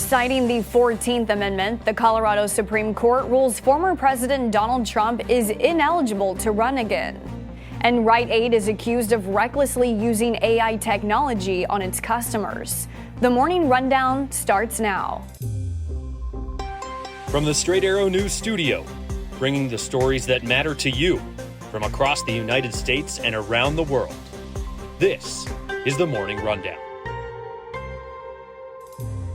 Citing the 14th Amendment, the Colorado Supreme Court rules former President Donald Trump is ineligible to run again. And Rite is accused of recklessly using AI technology on its customers. The Morning Rundown starts now. From the Straight Arrow News Studio, bringing the stories that matter to you from across the United States and around the world. This is the Morning Rundown.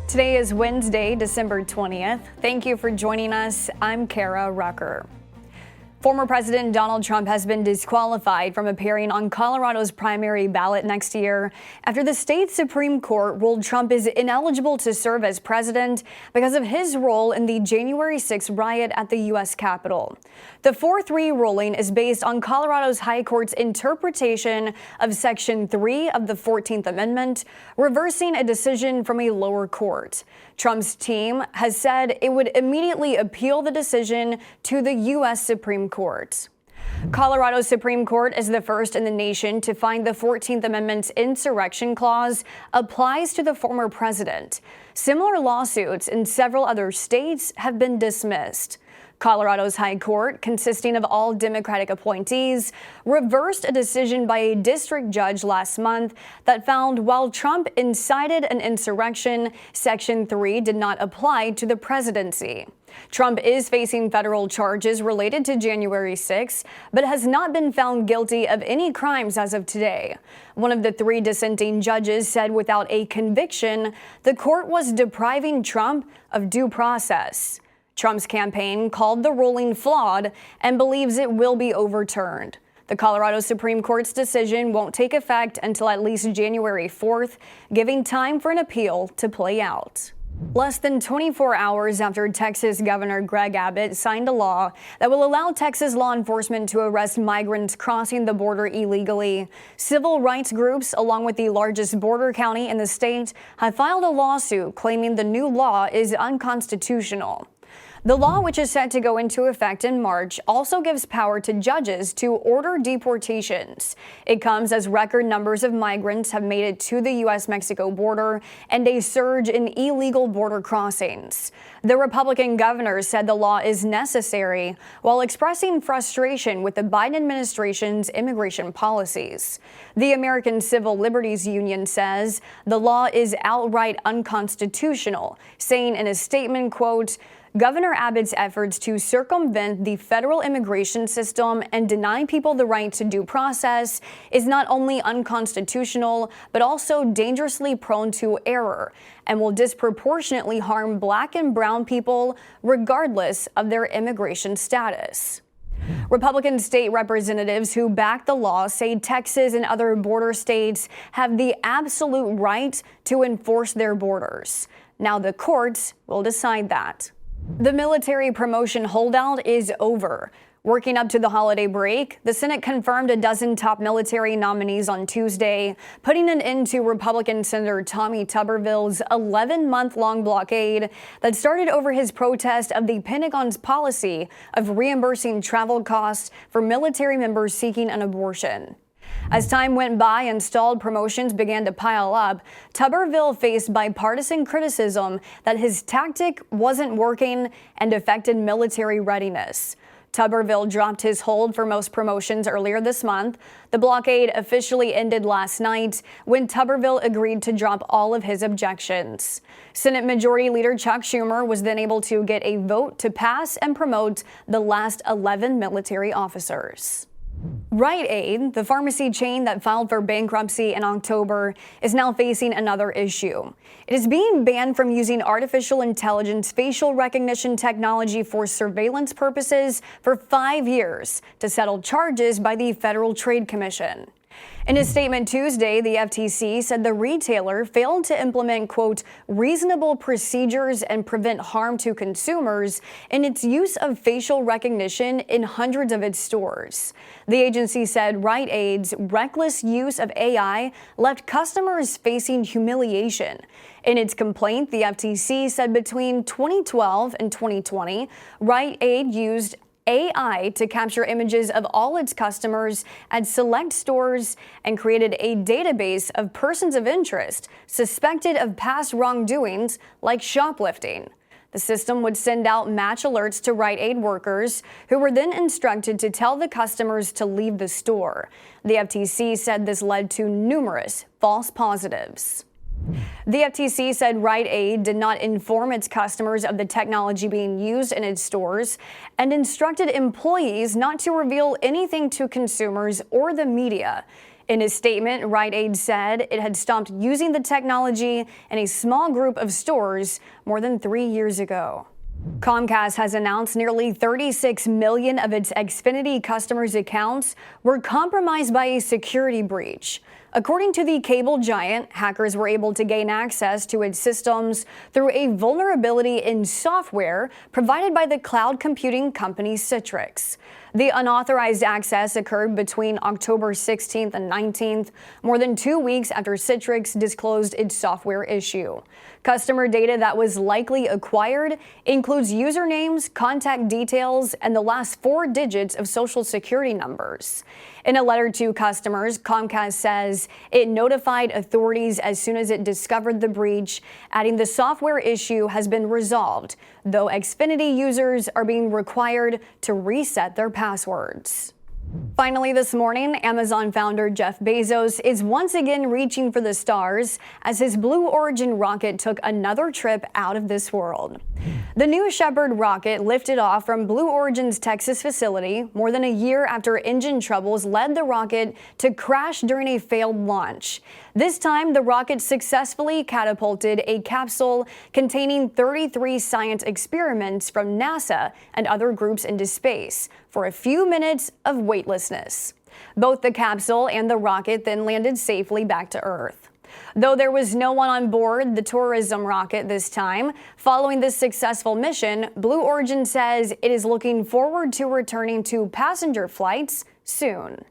Today is Wednesday, December 20th. Thank you for joining us. I'm Kara Rucker. Former President Donald Trump has been disqualified from appearing on Colorado's primary ballot next year after the state Supreme Court ruled Trump is ineligible to serve as president because of his role in the January 6 riot at the U.S. Capitol. The 4-3 ruling is based on Colorado's High Court's interpretation of Section 3 of the 14th Amendment, reversing a decision from a lower court. Trump's team has said it would immediately appeal the decision to the U.S. Supreme Court. Colorado's Supreme Court is the first in the nation to find the 14th Amendment's insurrection clause applies to the former president. Similar lawsuits in several other states have been dismissed. Colorado's High Court, consisting of all Democratic appointees, reversed a decision by a district judge last month that found while Trump incited an insurrection, Section 3 did not apply to the presidency. Trump is facing federal charges related to January 6, but has not been found guilty of any crimes as of today. One of the three dissenting judges said without a conviction, the court was depriving Trump of due process. Trump's campaign called the ruling flawed and believes it will be overturned. The Colorado Supreme Court's decision won't take effect until at least January 4th, giving time for an appeal to play out. Less than 24 hours after Texas Governor Greg Abbott signed a law that will allow Texas law enforcement to arrest migrants crossing the border illegally, civil rights groups, along with the largest border county in the state, have filed a lawsuit claiming the new law is unconstitutional. The law, which is set to go into effect in March, also gives power to judges to order deportations. It comes as record numbers of migrants have made it to the U.S.-Mexico border and a surge in illegal border crossings. The Republican governor said the law is necessary while expressing frustration with the Biden administration's immigration policies. The American Civil Liberties Union says the law is outright unconstitutional, saying in a statement, quote, Governor Abbott's efforts to circumvent the federal immigration system and deny people the right to due process is not only unconstitutional, but also dangerously prone to error and will disproportionately harm Black and brown people regardless of their immigration status. Republican state representatives who back the law say Texas and other border states have the absolute right to enforce their borders. Now the courts will decide that. The military promotion holdout is over. Working up to the holiday break, the Senate confirmed a dozen top military nominees on Tuesday, putting an end to Republican Senator Tommy Tuberville's 11-month-long blockade that started over his protest of the Pentagon's policy of reimbursing travel costs for military members seeking an abortion. As time went by and stalled promotions began to pile up, Tuberville faced bipartisan criticism that his tactic wasn't working and affected military readiness. Tuberville dropped his hold for most promotions earlier this month. The blockade officially ended last night when Tuberville agreed to drop all of his objections. Senate Majority Leader Chuck Schumer was then able to get a vote to pass and promote the last 11 military officers. Rite, the pharmacy chain that filed for bankruptcy in October, is now facing another issue. It is being banned from using artificial intelligence facial recognition technology for surveillance purposes for 5 years to settle charges by the Federal Trade Commission. In a statement Tuesday, the FTC said the retailer failed to implement, quote, reasonable procedures and prevent harm to consumers in its use of facial recognition in hundreds of its stores. The agency said Rite reckless use of AI left customers facing humiliation. In its complaint, the FTC said between 2012 and 2020, Rite used AI to capture images of all its customers at select stores and created a database of persons of interest suspected of past wrongdoings like shoplifting. The system would send out match alerts to Rite Aid workers, who were then instructed to tell the customers to leave the store. The FTC said this led to numerous false positives. The FTC said Rite Aid did not inform its customers of the technology being used in its stores and instructed employees not to reveal anything to consumers or the media. In a statement, Rite Aid said it had stopped using the technology in a small group of stores more than 3 years ago. Comcast has announced nearly 36 million of its Xfinity customers' accounts were compromised by a security breach. According to the cable giant, hackers were able to gain access to its systems through a vulnerability in software provided by the cloud computing company Citrix. The unauthorized access occurred between October 16th and 19th, more than 2 weeks after Citrix disclosed its software issue. Customer data that was likely acquired includes usernames, contact details, and the last 4 digits of social security numbers. In a letter to customers, Comcast says it notified authorities as soon as it discovered the breach, adding the software issue has been resolved, though Xfinity users are being required to reset their passwords. Finally this morning, Amazon founder Jeff Bezos is once again reaching for the stars as his Blue Origin rocket took another trip out of this world. The New Shepard rocket lifted off from Blue Origin's Texas facility more than a year after engine troubles led the rocket to crash during a failed launch. This time, the rocket successfully catapulted a capsule containing 33 science experiments from NASA and other groups into space for a few minutes of weightlessness. Both the capsule and the rocket then landed safely back to Earth. Though there was no one on board the tourism rocket this time, following this successful mission, Blue Origin says it is looking forward to returning to passenger flights soon.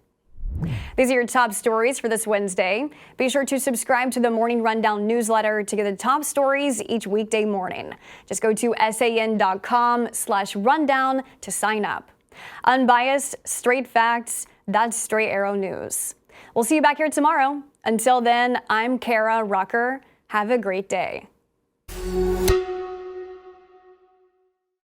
These are your top stories for this Wednesday. Be sure to subscribe to the Morning Rundown newsletter to get the top stories each weekday morning. Just go to san.com/rundown to sign up. Unbiased, straight facts, that's Straight Arrow News. We'll see you back here tomorrow. Until then, I'm Kara Rucker. Have a great day.